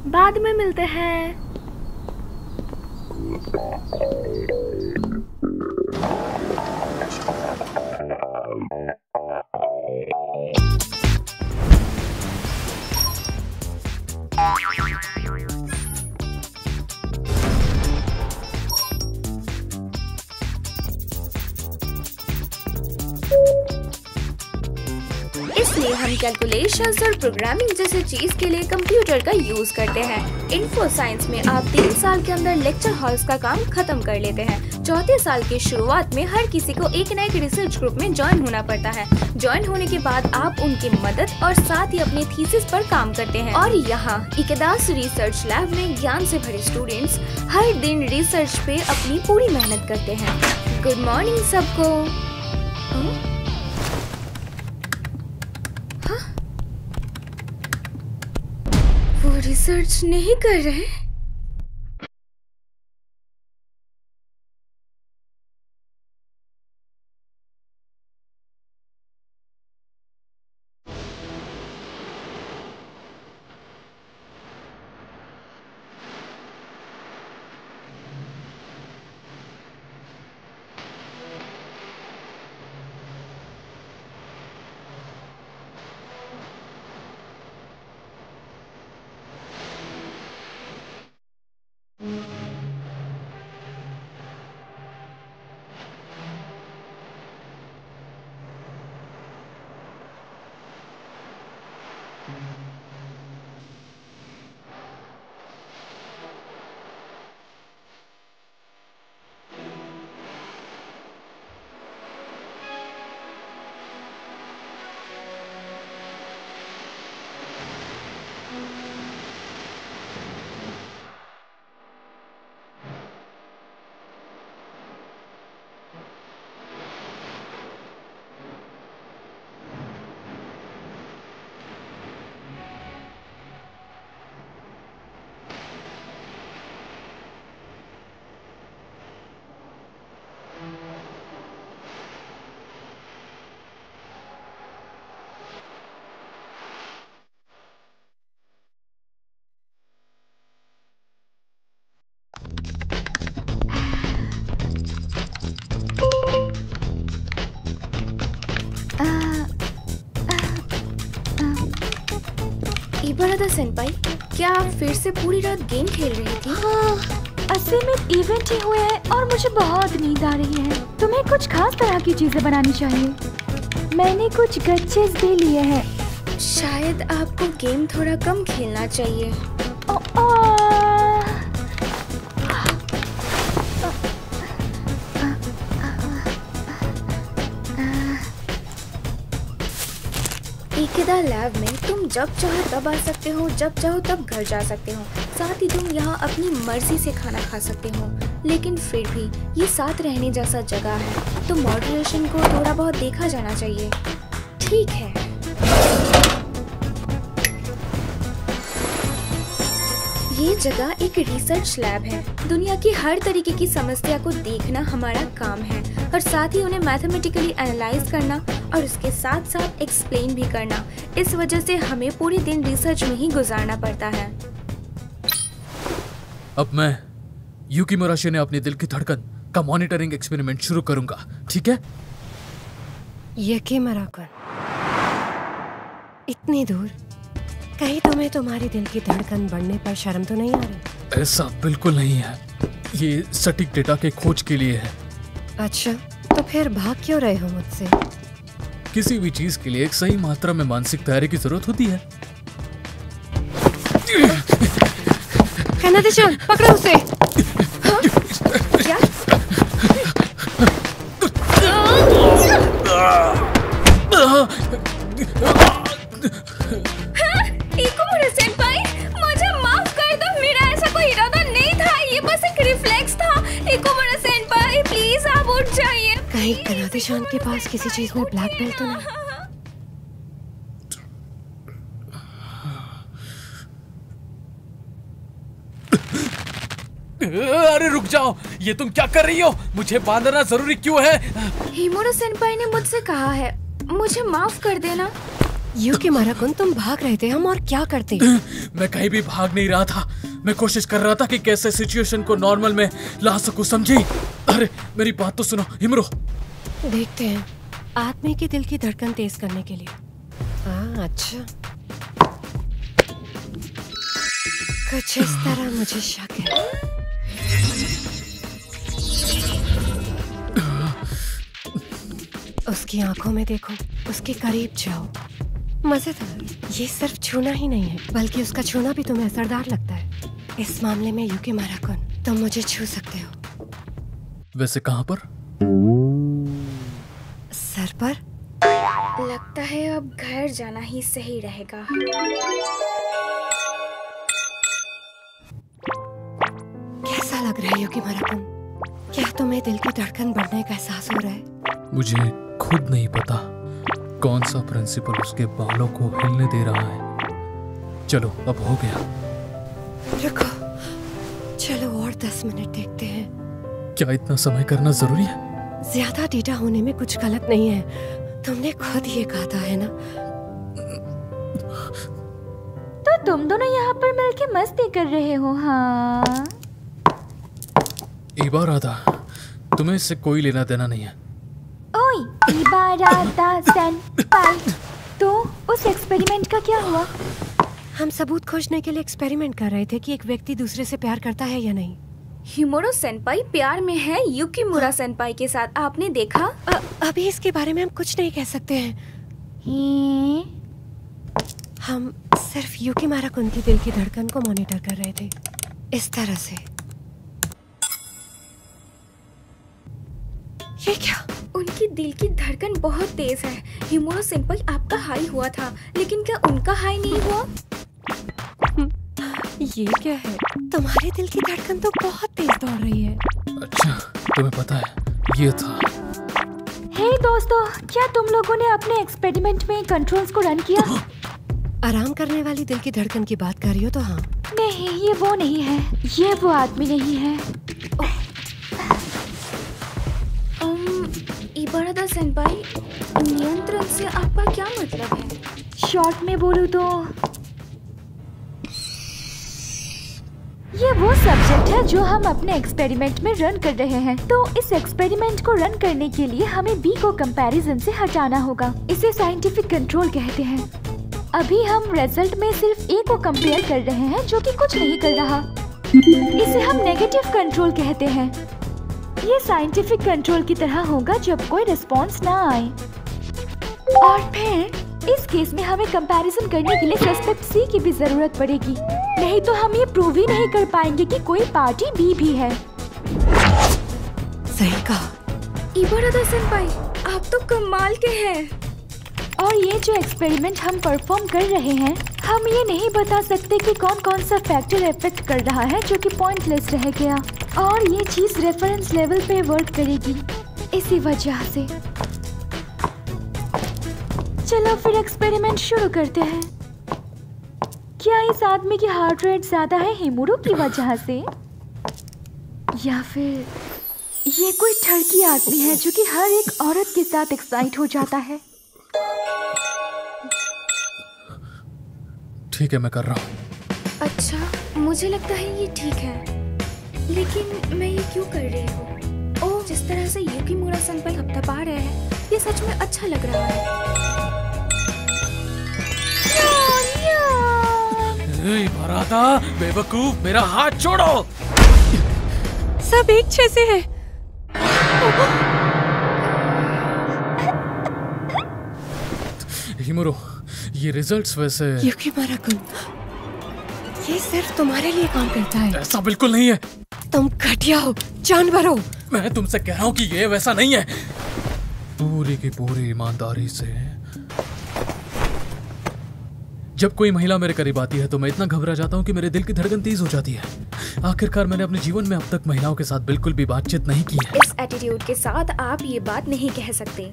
बाद में मिलते हैं। इसलिए हम कैलकुलेशंस और प्रोग्रामिंग जैसे चीज के लिए कंप्यूटर का यूज करते हैं। इन्फो साइंस में आप 3 साल के अंदर लेक्चर हॉल्स का काम खत्म कर लेते हैं। चौथे साल की शुरुआत में हर किसी को एक न एक रिसर्च ग्रुप में ज्वाइन होना पड़ता है। ज्वाइन होने के बाद आप उनकी मदद और साथ ही अपने थीसिस पर काम करते हैं। और यहाँ इकेदास रिसर्च लैब में ज्ञान से भरे स्टूडेंट्स हर दिन रिसर्च पे अपनी पूरी मेहनत करते हैं। गुड मॉर्निंग सबको। वो रिसर्च नहीं कर रहे। इबारादा सेनपाई, क्या आप फिर से पूरी रात गेम खेल रही थी? हाँ, असल में इवेंट ही हुए हैं और मुझे बहुत नींद आ रही है। तुम्हें कुछ खास तरह की चीजें बनानी चाहिए। मैंने कुछ गच्चेस भी लिए हैं। शायद आपको गेम थोड़ा कम खेलना चाहिए। इकेदा लैब में तुम जब चाहो तब आ सकते हो, जब चाहो तब घर जा सकते हो। साथ ही तुम यहाँ अपनी मर्जी से खाना खा सकते हो। लेकिन फिर भी ये साथ रहने जैसा जगह है, तो मॉडरेशन को थोड़ा बहुत देखा जाना चाहिए। ठीक है। ये जगह एक रिसर्च लैब है। दुनिया की हर तरीके की समस्या को देखना हमारा काम है और साथ ही उन्हें मैथमेटिकली एनालाइज करना और उसके साथ साथ एक्सप्लेन भी करना। इस वजह से हमें पूरे दिन रिसर्च में ही गुजारना पड़ता है। अब मैं यूकी मुराशी ने अपने दिल की धड़कन का मॉनिटरिंग एक्सपेरिमेंट शुरू करूंगा, ठीक है? यूकी मुराकुन, इतनी दूर, कहीं तुम्हें तुम्हारी दिल की धड़कन बढ़ने पर शर्म तो नहीं आ रही? ऐसा बिल्कुल नहीं है, ये सटीक डेटा के खोज के लिए है। अच्छा, तो फिर भाग क्यों रहे हो मुझसे? किसी भी चीज के लिए एक सही मात्रा में मानसिक तैयारी की जरूरत होती है। कनादे-chan, पकड़ो उसे। हाँ? क्या? इकुमुरा सेनपाई, मुझे माफ कर दो। मेरा ऐसा कोई इरादा नहीं था, ये बस एक रिफ्लेक्स था। इकुमुरा सेनपाई, प्लीज आप उठ जाइए। कहीं कनादे-chan के पास किसी चीज में ब्लैक बेल्ट तो नहीं? अरे रुक जाओ, ये तुम क्या कर रही हो? मुझे बांधना जरूरी क्यों है? हिमुरा सेनपाई ने मुझसे कहा है, मुझे माफ कर देना। युकिमुरा-कुन, तुम भाग रहे थे, हम और क्या करते? मैं कहीं भी भाग नहीं रहा था। मैं कोशिश कर रहा था कि कैसे सिचुएशन को नॉर्मल में ला सकूं, समझी? अरे मेरी बात तो सुनो हिमरो। देखते हैं आदमी के दिल की धड़कन तेज करने के लिए। हाँ अच्छा, कुछ इस तरह मुझे शक है। उसकी आंखों में देखो, उसके करीब जाओ। मजेदार, ये सिर्फ छूना ही नहीं है बल्कि उसका छूना भी तुम्हें असरदार लगता है। इस मामले में युकिमुरा-कुन, तुम मुझे छू सकते हो। वैसे कहाँ पर? सर पर? लगता है अब घर जाना ही सही रहेगा। कैसा लग रहा है युकिमुरा-कुन? क्या तुम्हें दिल की धड़कन बढ़ने का एहसास हो रहा है? मुझे खुद नहीं पता कौन सा प्रिंसिपल उसके बालों को हिलने दे रहा है। चलो अब हो गया। रुको, चलो और 10 मिनट देखते हैं। क्या इतना समय करना जरूरी है? ज्यादा डेटा होने में कुछ गलत नहीं है, तुमने खुद ये कहा था, है ना? तो तुम दोनों यहाँ पर मिलके मस्ती कर रहे हो? हाँ। इबाराता, तुम्हें इससे कोई लेना देना नहीं है। ओए, इबाराता सेंपाई, तो उस एक्सपेरिमेंट का क्या हुआ? हम सबूत खोजने के लिए एक्सपेरिमेंट कर रहे थे कि एक व्यक्ति दूसरे से प्यार करता है या नहीं। हिमोरो सेनपाई प्यार में है युकिमुरा सेनपाई के साथ, आपने देखा? अभी इसके बारे में हम कुछ नहीं कह सकते हैं। हम सिर्फ युकिमुरा-कुन की दिल की धड़कन को मॉनिटर कर रहे थे, इस तरह से। ये क्या? उनकी दिल की धड़कन बहुत तेज है। हिमोरो सेनपाई, आपका हाई हुआ था, लेकिन क्या उनका हाई नहीं हुआ? ये क्या है? तुम्हारी दिल की धड़कन तो बहुत तेज दौड़ रही है। अच्छा, तुम्हें पता है ये था। हे दोस्तों, क्या तुम लोगों ने अपने एक्सपेरिमेंट में कंट्रोल्स को रन किया? आराम करने वाली दिल की धड़कन की बात कर रही हो तो हाँ। नहीं, ये वो नहीं है, ये वो आदमी नहीं है। इबाराता सेनपाई, नियंत्रण से आपका क्या मतलब है? शॉर्ट में बोलूं तो ये वो सब्जेक्ट है जो हम अपने एक्सपेरिमेंट में रन कर रहे हैं। तो इस एक्सपेरिमेंट को रन करने के लिए हमें बी को कंपैरिजन से हटाना होगा। इसे साइंटिफिक कंट्रोल कहते हैं। अभी हम रिजल्ट में सिर्फ ए को कंपेयर कर रहे हैं जो कि कुछ नहीं कर रहा। इसे हम नेगेटिव कंट्रोल कहते हैं। ये साइंटिफिक कंट्रोल की तरह होगा जब कोई रिस्पॉन्स ना आए। और फिर इस केस में हमें कंपैरिजन करने के लिए सस्पेक्ट सी की भी जरूरत पड़ेगी, नहीं तो हम ये प्रूव ही नहीं कर पाएंगे कि कोई पार्टी बी भी है। सही कहा। इबाराता सेनपाई, आप तो कमाल के हैं। और ये जो एक्सपेरिमेंट हम परफॉर्म कर रहे हैं, हम ये नहीं बता सकते कि कौन कौन सा फैक्टर इफेक्ट कर रहा है जो कि पॉइंटलेस रह गया, और ये चीज रेफरेंस लेवल पे वर्क करेगी इसी वजह से। चलो फिर एक्सपेरिमेंट शुरू करते हैं। क्या इस आदमी की हार्ट रेट ज्यादा है हिमुरो की वजह से, या फिर ये कोई ठरकी आदमी है जो कि हर एक औरत के साथ एक्साइट हो जाता है? ठीक है, मैं कर रहा हूँ। अच्छा, मुझे लगता है ये ठीक है, लेकिन मैं ये क्यों कर रही हूँ? ओह, जिस तरह से युकिमुरा सेनपाई थपथपा रहे हैं, ये सच में अच्छा लग रहा है। इबाराता, बेवकूफ, मेरा हाथ छोड़ो। सब एक जैसे हैं। हिमुरो, ये रिजल्ट्स वैसे। युकिमुरा-कुन, ये सिर्फ तुम्हारे लिए काम करता है। ऐसा बिल्कुल नहीं है। तुम घटिया हो, जानवर हो। मैं तुमसे कह रहा हूँ कि ये वैसा नहीं है। पूरी की पूरी ईमानदारी से जब कोई महिला मेरे करीब आती है तो मैं इतना घबरा जाता हूँ कि मेरे दिल की धड़कन तेज हो जाती है। आखिरकार मैंने अपने जीवन में अब तक महिलाओं के साथ बिल्कुल भी बातचीत नहीं की है। इस एटीट्यूड के साथ आप ये बात नहीं कह सकते।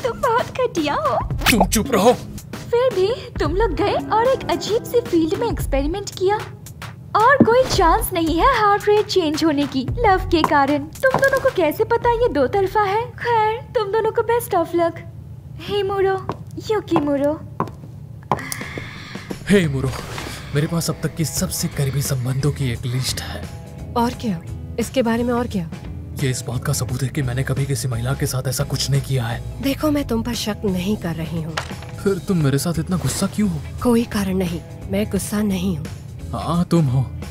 तुम बहुत घटिया हो। तुम चुप रहो। फिर भी तुम लोग गए और एक अजीब सी फील्ड में एक्सपेरिमेंट किया, और कोई चांस नहीं है हार्ट रेट चेंज होने की लव के कारण। तुम दोनों को कैसे पता ये दो तरफा है? खैर, तुम दोनों को बेस्ट ऑफ लक। हिमुरो, युकीमुरो। हे मुरो, मेरे पास अब तक की सबसे करीबी संबंधों की एक लिस्ट है। और क्या? इसके बारे में और क्या? ये इस बात का सबूत है कि मैंने कभी किसी महिला के साथ ऐसा कुछ नहीं किया है। देखो, मैं तुम पर शक नहीं कर रही हूँ। फिर तुम मेरे साथ इतना गुस्सा क्यों हो? कोई कारण नहीं, मैं गुस्सा नहीं हूँ। हाँ तुम हो,